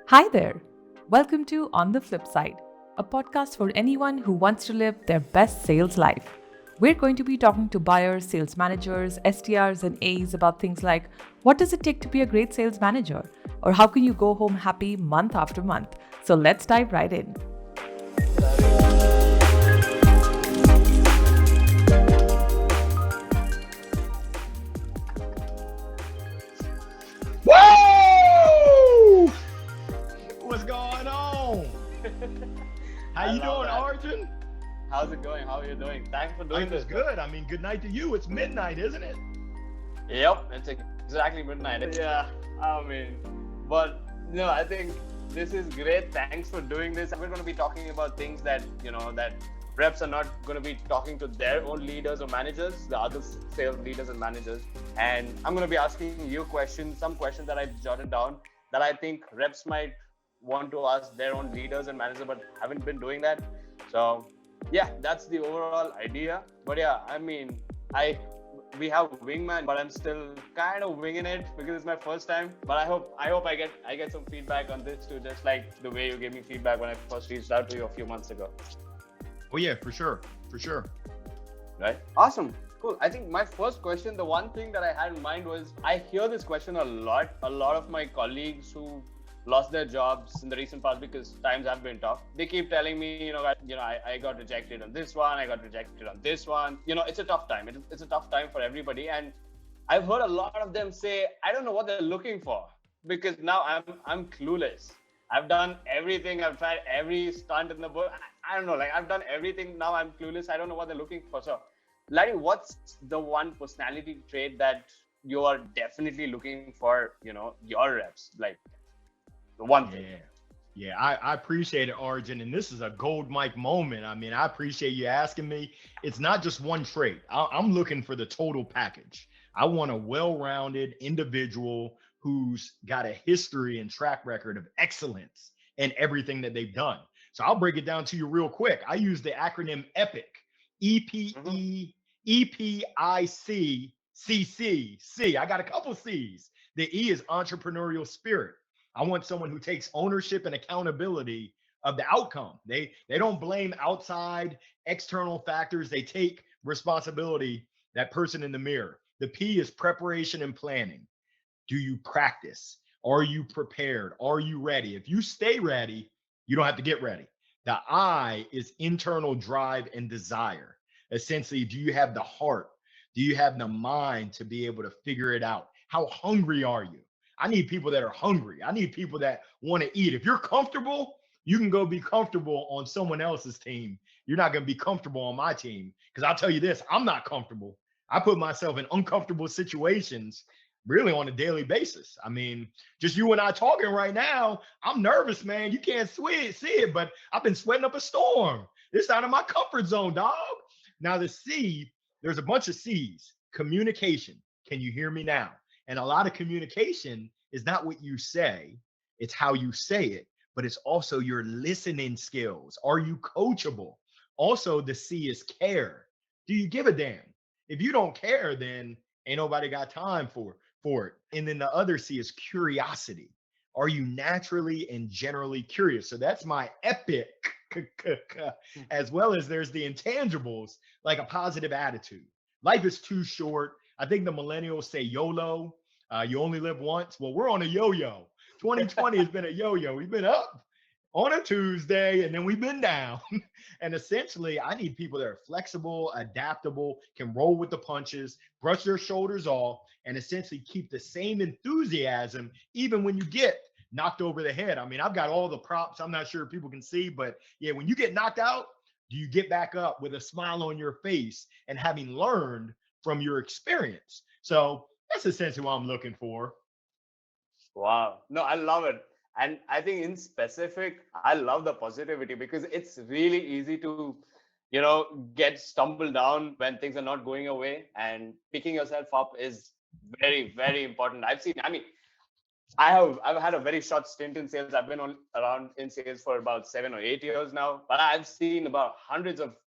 Hi there. Welcome to On the Flip Side, a podcast for anyone who wants to live their best sales life. We're going to be talking to buyers, sales managers, SDRs, and A's about things like what does it take to be a great sales manager? Or how can you go home happy month after month? So let's dive right in. Whoa! What's going on? How I you love doing, that. Arjun? How's it going? How are you doing? Thanks for doing Life is this. good. I mean, good night to you. It's midnight, isn't it? Yep, it's exactly midnight. Yeah, I mean, but no, I think this is great. Thanks for doing this. We're going to be talking about things that, that reps are not going to be talking to their own leaders or managers, the other sales leaders and managers. And I'm going to be asking you questions, some questions that I jotted down that I think reps might want to ask their own leaders and managers, but haven't been doing that. So yeah, that's the overall idea. But yeah, I mean, I we have wingman, but I'm still kind of winging it because it's my first time. But I get some feedback on this too, just like the way you gave me feedback when I first reached out to you a few months ago. Oh yeah, for sure, for sure. Right? Awesome. Cool. I think my first question, the one thing that I had in mind was I hear this question a lot. A lot of my colleagues who lost their jobs in the recent past because times have been tough. They keep telling me, I got rejected on this one, I got rejected on this one. It's a tough time. It's a tough time for everybody. And I've heard a lot of them say, I don't know what they're looking for because now I'm clueless. I've done everything. I've tried every stunt in the book. I don't know. Like I've done everything. Now I'm clueless. I don't know what they're looking for. So, Larry, what's the one personality trait that you are definitely looking for? Your reps, like the one thing. Yeah. Yeah, I appreciate it, Arjun. And this is a gold mic moment. I mean, I appreciate you asking me. It's not just one trait. I'm looking for the total package. I want a well-rounded individual who's got a history and track record of excellence in everything that they've done. So I'll break it down to you real quick. I use the acronym EPIC, Mm-hmm. EPICCCC. I got a couple C's. The E is entrepreneurial spirit. I want someone who takes ownership and accountability of the outcome. They don't blame outside external factors. They take responsibility, that person in the mirror. The P is preparation and planning. Do you practice? Are you prepared? Are you ready? If you stay ready, you don't have to get ready. The I is internal drive and desire. Essentially, do you have the heart? Do you have the mind to be able to figure it out? How hungry are you? I need people that are hungry. I need people that want to eat. If you're comfortable, you can go be comfortable on someone else's team. You're not going to be comfortable on my team. Because I'll tell you this, I'm not comfortable. I put myself in uncomfortable situations really on a daily basis. I mean, just you and I talking right now, I'm nervous, man. You can't see it, but I've been sweating up a storm. It's out of my comfort zone, dog. Now, the C, there's a bunch of C's. Communication. Can you hear me now? And a lot of communication is not what you say, it's how you say it, but it's also your listening skills. Are you coachable? Also, the C is care. Do you give a damn? If you don't care, then ain't nobody got time for it. And then the other C is curiosity. Are you naturally and generally curious? So that's my epic, as well as there's the intangibles like a positive attitude. Life is too short. I think the millennials say YOLO, you only live once. Well, we're on a yo-yo. 2020 has been a yo-yo. We've been up on a Tuesday and then we've been down. And essentially, I need people that are flexible, adaptable, can roll with the punches, brush their shoulders off, and essentially keep the same enthusiasm even when you get knocked over the head. I mean, I've got all the props. I'm not sure if people can see, but yeah, when you get knocked out, do you get back up with a smile on your face and having learned from your experience? So that's essentially what I'm looking for. Wow. No, I love it. And I think in specific, I love the positivity because it's really easy to, get stumbled down when things are not going away, and picking yourself up is very, very important. I've had a very short stint in sales. I've been around in sales for about 7 or 8 years now, but I've seen about hundreds of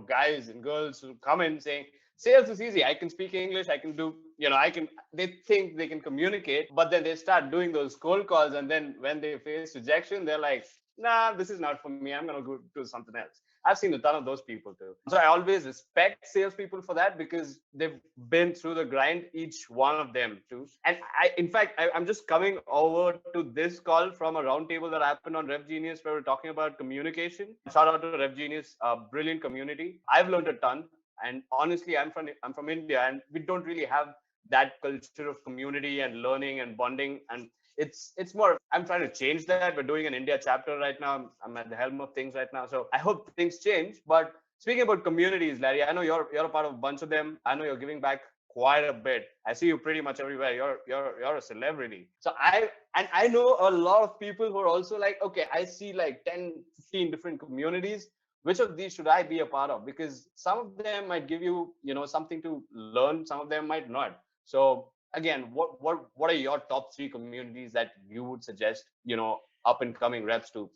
guys and girls who come in saying sales is easy. I can speak English. I can do, they think they can communicate, but then they start doing those cold calls. And then when they face rejection, they're like, nah, this is not for me. I'm going to go do something else. I've seen a ton of those people too. So I always respect salespeople for that because they've been through the grind, each one of them too. And in fact, I'm just coming over to this call from a roundtable that happened on Rev Genius where we're talking about communication. Shout out to Rev Genius, a brilliant community. I've learned a ton. And honestly, I'm from India, and we don't really have that culture of community and learning and bonding. And it's more, I'm trying to change that. We're doing an India chapter right now. I'm at the helm of things right now, so I hope things change. But speaking about communities, Larry, I know you're a part of a bunch of them. I know you're giving back quite a bit. I see you pretty much everywhere. You're a celebrity. So I know a lot of people who are also like, okay, I see like 10 15 different communities. Which of these should I be a part of? Because some of them might give you, something to learn. Some of them might not. So again, what are your top 3 communities that you would suggest, up and coming reps to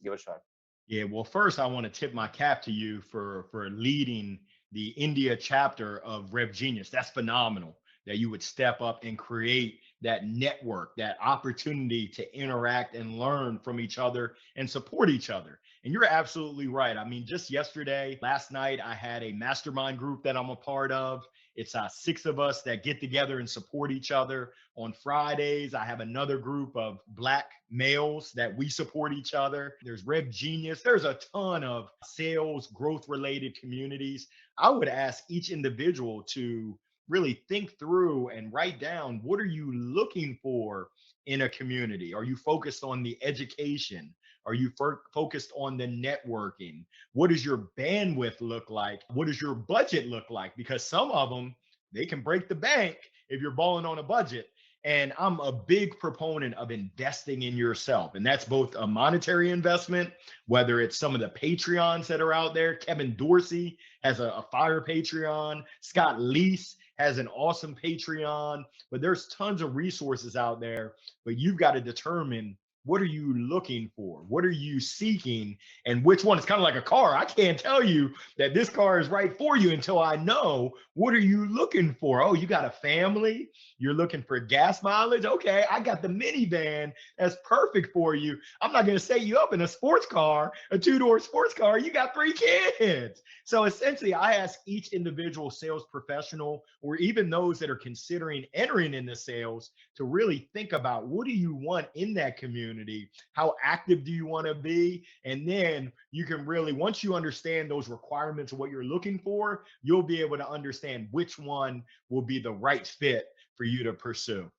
give a shot? Yeah, well, first I want to tip my cap to you for leading the India chapter of Rev Genius. That's phenomenal that you would step up and create that network, that opportunity to interact and learn from each other and support each other. And you're absolutely right. I mean, just yesterday, last night, I had a mastermind group that I'm a part of. It's 6 of us that get together and support each other. On Fridays, I have another group of Black males that we support each other. There's Rev Genius. There's a ton of sales growth related communities. I would ask each individual to really think through and write down, what are you looking for in a community? Are you focused on the education? Are you focused on the networking? What does your bandwidth look like? What does your budget look like? Because some of them, they can break the bank if you're balling on a budget. And I'm a big proponent of investing in yourself. And that's both a monetary investment, whether it's some of the Patreons that are out there. Kevin Dorsey has a fire Patreon. Scott Leese has an awesome Patreon. But there's tons of resources out there. But you've got to determine, what are you looking for? What are you seeking? And which one? It's kind of like a car. I can't tell you that this car is right for you until I know, what are you looking for? Oh, you got a family? You're looking for gas mileage? Okay, I got the minivan that's perfect for you. I'm not going to set you up in a sports car, a 2-door sports car. You got 3 kids. So essentially, I ask each individual sales professional, or even those that are considering entering into sales, to really think about, what do you want in that community? How active do you want to be? And then you can really, once you understand those requirements of what you're looking for, you'll be able to understand which one will be the right fit for you to pursue.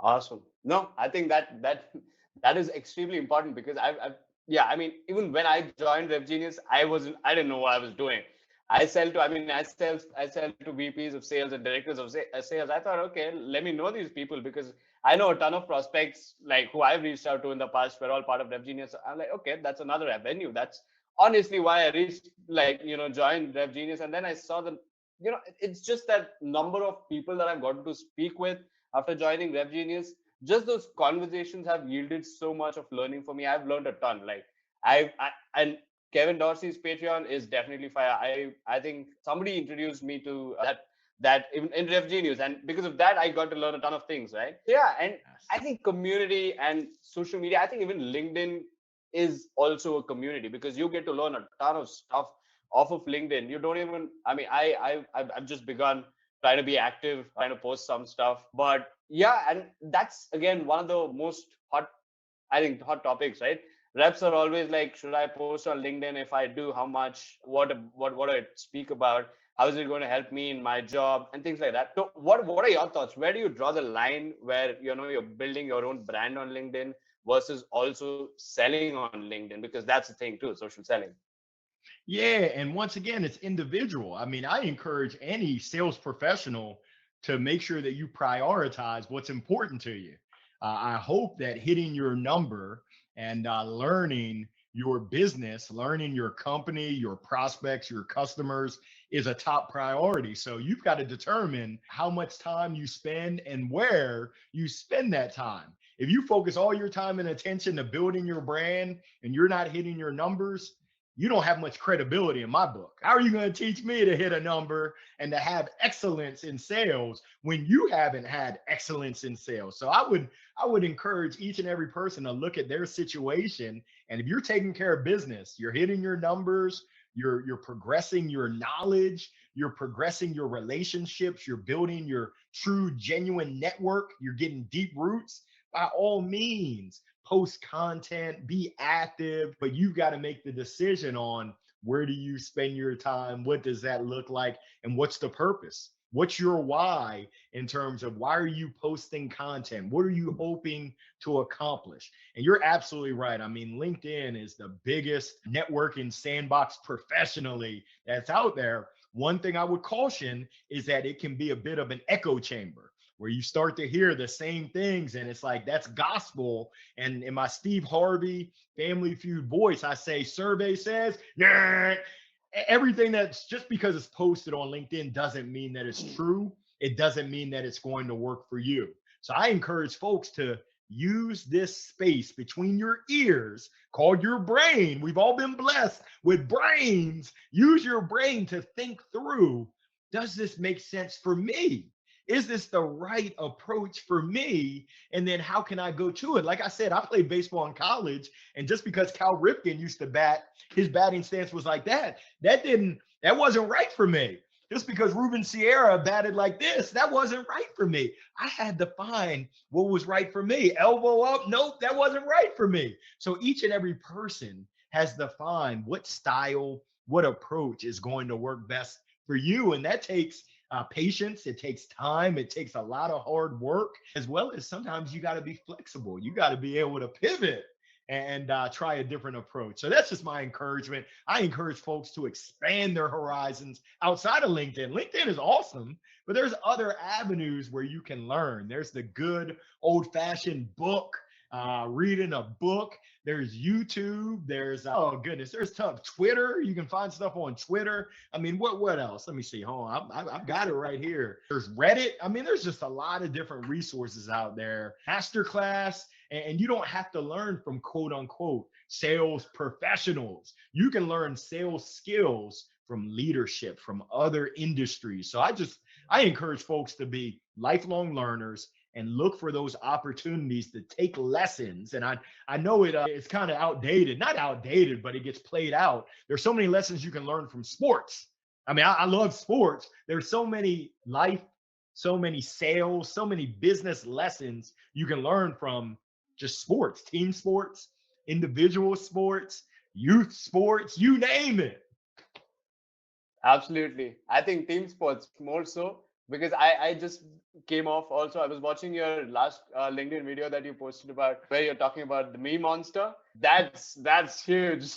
Awesome. No, I think that is extremely important because yeah, I mean, even when I joined Rev Genius, I didn't know what I was doing. I sell to VPs of sales and directors of sales. I thought, okay, let me know these people because I know a ton of prospects like who I've reached out to in the past. We're all part of Rev Genius. I'm like, okay, that's another avenue. That's honestly why I reached, joined Rev Genius. And then I saw it's just that number of people that I've gotten to speak with after joining Rev Genius. Just those conversations have yielded so much of learning for me. I've learned a ton. Like and Kevin Dorsey's Patreon is definitely fire. I think somebody introduced me to that in Rev Genius, and because of that, I got to learn a ton of things, right? Yeah, and I think community and social media. I think even LinkedIn is also a community because you get to learn a ton of stuff off of LinkedIn. You don't even. I mean, I've just begun trying to be active, trying to post some stuff, but yeah, and that's again one of the most hot topics, right? Reps are always like, should I post on LinkedIn? If I do, how much? What do I speak about? How is it going to help me in my job and things like that? So what are your thoughts? Where do you draw the line where you're building your own brand on LinkedIn versus also selling on LinkedIn? Because that's the thing too, social selling. Yeah, and once again, it's individual. I mean, I encourage any sales professional to make sure that you prioritize what's important to you. I hope that hitting your number and learning your business, learning your company, your prospects, your customers is a top priority. So you've got to determine how much time you spend and where you spend that time. If you focus all your time and attention to building your brand and you're not hitting your numbers, you don't have much credibility in my book. How are you going to teach me to hit a number and to have excellence in sales when you haven't had excellence in sales? So I would encourage each and every person to look at their situation. And if you're taking care of business, you're hitting your numbers, you're progressing your knowledge, you're progressing your relationships, you're building your true genuine network, you're getting deep roots, by all means post content, be active, but you've got to make the decision on where do you spend your time, what does that look like, and what's the purpose, what's your why, in terms of why are you posting content, what are you hoping to accomplish. And you're absolutely right. I mean, LinkedIn is the biggest networking sandbox professionally that's out there. One thing I would caution is that it can be a bit of an echo chamber where you start to hear the same things and it's like that's gospel. And in my Steve Harvey Family Feud voice, I say survey says, yeah, everything that's just because it's posted on LinkedIn doesn't mean that it's true. It doesn't mean that it's going to work for you. So I encourage folks to use this space between your ears called your brain. We've all been blessed with brains. Use your brain to think through, does this make sense for me? Is this the right approach for me? And then how can I go to it? Like I said, I played baseball in college, and just because Cal Ripken used to bat, his batting stance was like that. That wasn't right for me. Just because Ruben Sierra batted like this, that wasn't right for me. I had to find what was right for me. Elbow up, nope, that wasn't right for me. So each and every person has to find what style, what approach is going to work best for you. And that takes patience. It takes time. It takes a lot of hard work, as well as sometimes you got to be flexible. You got to be able to pivot and try a different approach. So that's just my encouragement. I encourage folks to expand their horizons outside of LinkedIn. LinkedIn is awesome, but there's other avenues where you can learn. There's the good old-fashioned book, reading a book. There's YouTube. There's oh goodness, there's tough Twitter. You can find stuff on Twitter. I mean, what else? Let me see. Hold on, I've got it right here. There's Reddit. I mean, there's just a lot of different resources out there. Masterclass, and you don't have to learn from quote unquote sales professionals. You can learn sales skills from leadership, from other industries. So I encourage folks to be lifelong learners and look for those opportunities to take lessons. And I know it's kind of outdated, not outdated, but it gets played out. There's so many lessons you can learn from sports. I mean, I love sports. There's so many life, so many sales, so many business lessons you can learn from just sports, team sports, individual sports, youth sports, you name it. Absolutely. I think team sports more so, because I just came off also. I was watching your last LinkedIn video that you posted about where you're talking about the me monster. That's huge.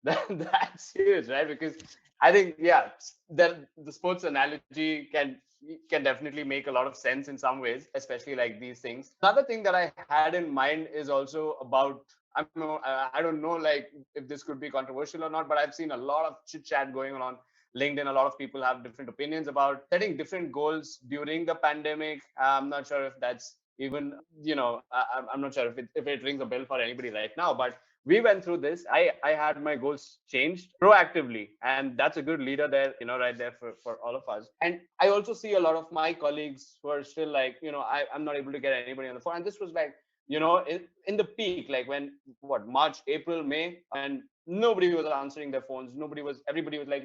That's huge, right? Because I think, yeah, the sports analogy can definitely make a lot of sense in some ways, especially like these things. Another thing that I had in mind is also about, I don't know like if this could be controversial or not, but I've seen a lot of chit chat going on LinkedIn. A lot of people have different opinions about setting different goals during the pandemic. I'm not sure if that's even, I'm not sure if it rings a bell for anybody right now, but we went through this. I had my goals changed proactively, and that's a good leader there, right there for all of us. And I also see a lot of my colleagues who are still like, I'm not able to get anybody on the phone. And this was like, in the peak, like when March, April, May, and nobody was answering their phones. Everybody was like,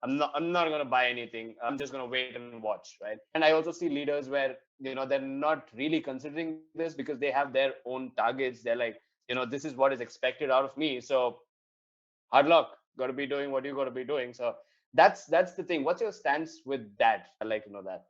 I'm not going to buy anything. I'm just going to wait and watch, right? And I also see leaders where, they're not really considering this because they have their own targets. They're like, this is what is expected out of me. So hard luck, got to be doing what you got to be doing. So that's the thing. What's your stance with that? I'd like to know that.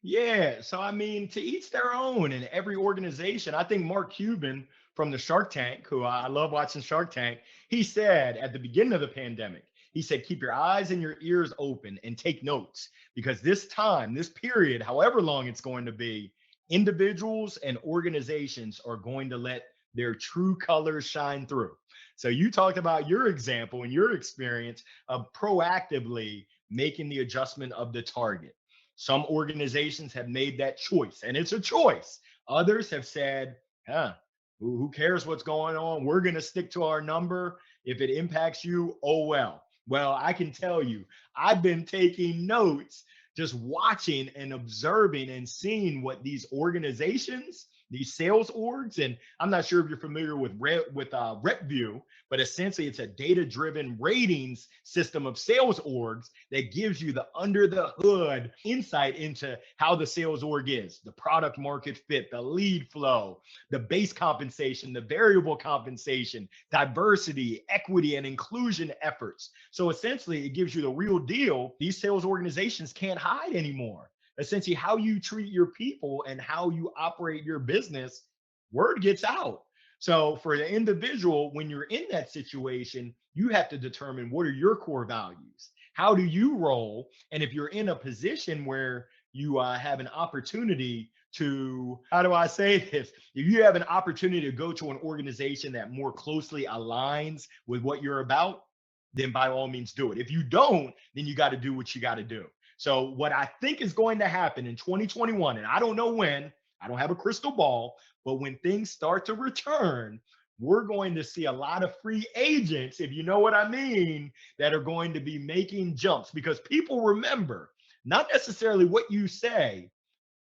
Yeah. So, I mean, to each their own in every organization. I think Mark Cuban from the Shark Tank, who I love watching Shark Tank, he said at the beginning of the pandemic, he said, keep your eyes and your ears open and take notes, because this time, this period, however long it's going to be, individuals and organizations are going to let their true colors shine through. So you talked about your example and your experience of proactively making the adjustment of the target. Some organizations have made that choice, and it's a choice. Others have said, who cares what's going on? We're going to stick to our number. If it impacts you, oh well. Well, I can tell you, I've been taking notes, just watching and observing and seeing what these organizations, these sales orgs, and I'm not sure if you're familiar with RepView, but essentially it's a data-driven ratings system of sales orgs that gives you the under the hood insight into how the sales org is, the product market fit, the lead flow, the base compensation, the variable compensation, diversity, equity, and inclusion efforts. So essentially, it gives you the real deal. These sales organizations can't hide anymore. Essentially, how you treat your people and how you operate your business, word gets out. So for the individual, when you're in that situation, you have to determine what are your core values? How do you roll? And if you're in a position where you have an opportunity to, how do I say this? If you have an opportunity to go to an organization that more closely aligns with what you're about, then by all means do it. If you don't, then you got to do what you got to do. So what I think is going to happen in 2021, and I don't know when, I don't have a crystal ball, but when things start to return, we're going to see a lot of free agents, if you know what I mean, that are going to be making jumps, because people remember not necessarily what you say,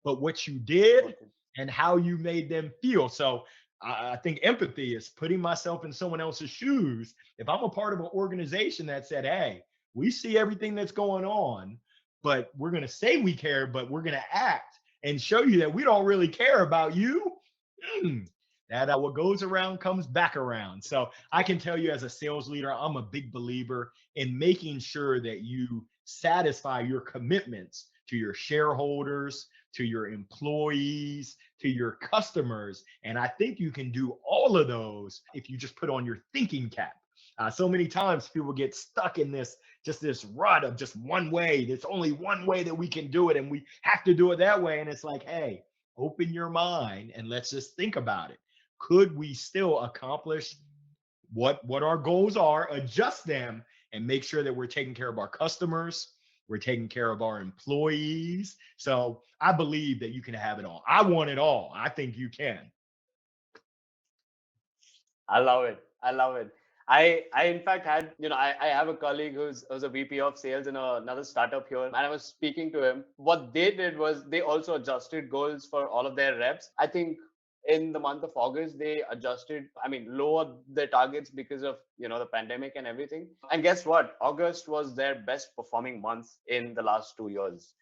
but what you did and how you made them feel. So I think empathy is putting myself in someone else's shoes. If I'm a part of an organization that said, hey, we see everything that's going on, but we're going to say we care, but we're going to act and show you that we don't really care about you. That what goes around comes back around. So I can tell you as a sales leader, I'm a big believer in making sure that you satisfy your commitments to your shareholders, to your employees, to your customers. And I think you can do all of those if you just put on your thinking cap. So many times people get stuck in this rut of just one way. There's only one way that we can do it, and we have to do it that way. And it's like, hey, open your mind and let's just think about it. Could we still accomplish what our goals are, adjust them, and make sure that we're taking care of our customers, we're taking care of our employees? So I believe that you can have it all. I want it all. I think you can. I love it. I love it. I in fact had, I have a colleague who's a VP of sales in another startup here, and I was speaking to him. What they did was they also adjusted goals for all of their reps. I think in the month of August, they lowered their targets because of, the pandemic and everything. And guess what? August was their best performing month in the last 2 years.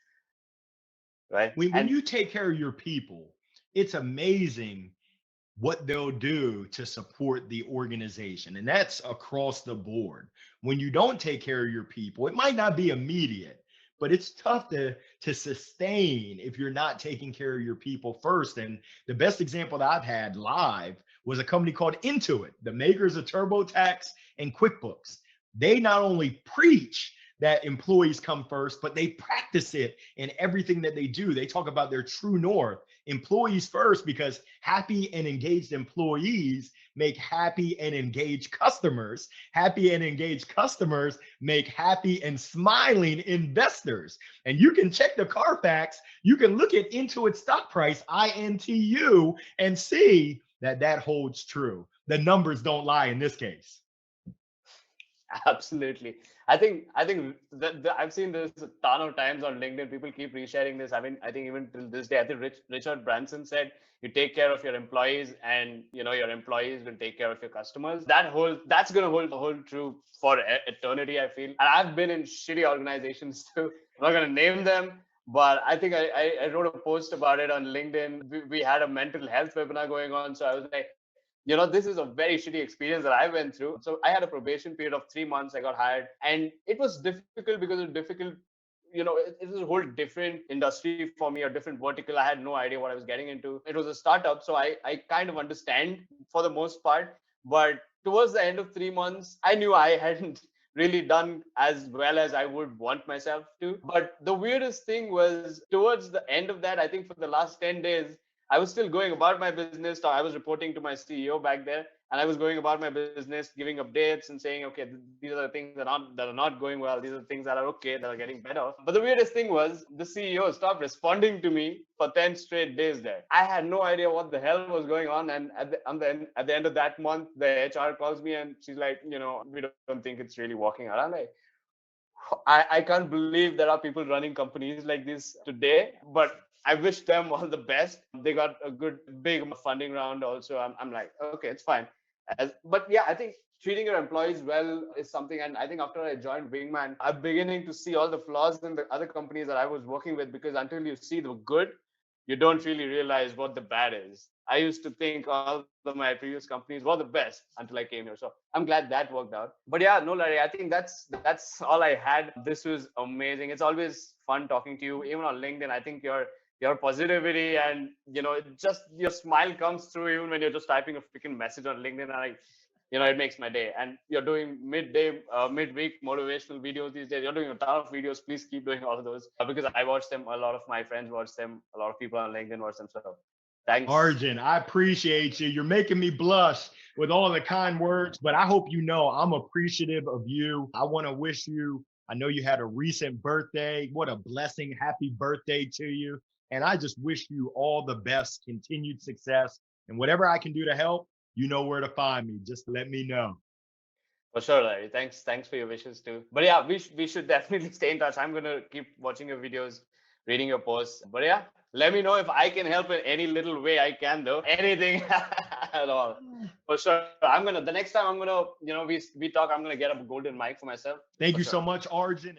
Right? When you take care of your people, it's amazing what they'll do to support the organization. And that's across the board. When you don't take care of your people, it might not be immediate, but it's tough to sustain if you're not taking care of your people first. And the best example that I've had live was a company called Intuit, the makers of TurboTax and QuickBooks. They not only preach that employees come first, but they practice it in everything that they do. They talk about their true north, employees first, because happy and engaged employees make happy and engaged customers. Happy and engaged customers make happy and smiling investors. And you can check the Carfax, you can look at Intuit stock price, INTU, and see that holds true. The numbers don't lie in this case. Absolutely. I think that I've seen this a ton of times on LinkedIn. People keep resharing this. I think even till this day, I think Richard Branson said, you take care of your employees and, your employees will take care of your customers. That's going to hold true for eternity, I feel. And I've been in shitty organizations too. I'm not going to name them, but I think I wrote a post about it on LinkedIn. We had a mental health webinar going on. So I was like, this is a very shitty experience that I went through. So I had a probation period of 3 months. I got hired, and it was difficult because it was difficult. It was a whole different industry for me, a different vertical. I had no idea what I was getting into. It was a startup, so I kind of understand for the most part. But towards the end of 3 months, I knew I hadn't really done as well as I would want myself to. But the weirdest thing was towards the end of that, I think for the last 10 days, I was still going about my business. I was reporting to my CEO back there. And I was going about my business, giving updates and saying, okay, these are the things that are not going well. These are the things that are okay, that are getting better. But the weirdest thing was the CEO stopped responding to me for 10 straight days there. I had no idea what the hell was going on. And at the end of that month, the HR calls me and she's like, we don't think it's really working out. I'm like, I can't believe there are people running companies like this today, but I wish them all the best. They got a good big funding round also. I'm like, okay, it's fine. But yeah, I think treating your employees well is something. And I think after I joined Wingman, I'm beginning to see all the flaws in the other companies that I was working with, because until you see the good, you don't really realize what the bad is. I used to think all of my previous companies were the best until I came here. So I'm glad that worked out. But yeah, no, Larry, I think that's all I had. This was amazing. It's always fun talking to you, even on LinkedIn. I think your positivity and just your smile comes through even when you're just typing a freaking message on LinkedIn. And it makes my day. And you're doing midweek motivational videos these days. You're doing a ton of videos. Please keep doing all of those, because I watch them. A lot of my friends watch them. A lot of people on LinkedIn watch them. So thanks. Arjun, I appreciate you. You're making me blush with all the kind words, but I hope you know I'm appreciative of you. I want to wish you, I know you had a recent birthday. What a blessing. Happy birthday to you. And I just wish you all the best, continued success, and whatever I can do to help, you know where to find me. Just let me know. For sure, Larry. Thanks for your wishes too. But yeah, we should definitely stay in touch. I'm gonna keep watching your videos, reading your posts. But yeah, let me know if I can help in any little way I can, though. Anything at all. For sure. The next time I'm gonna, we talk, I'm gonna get a golden mic for myself. Thank For you sure. so much, Arjun.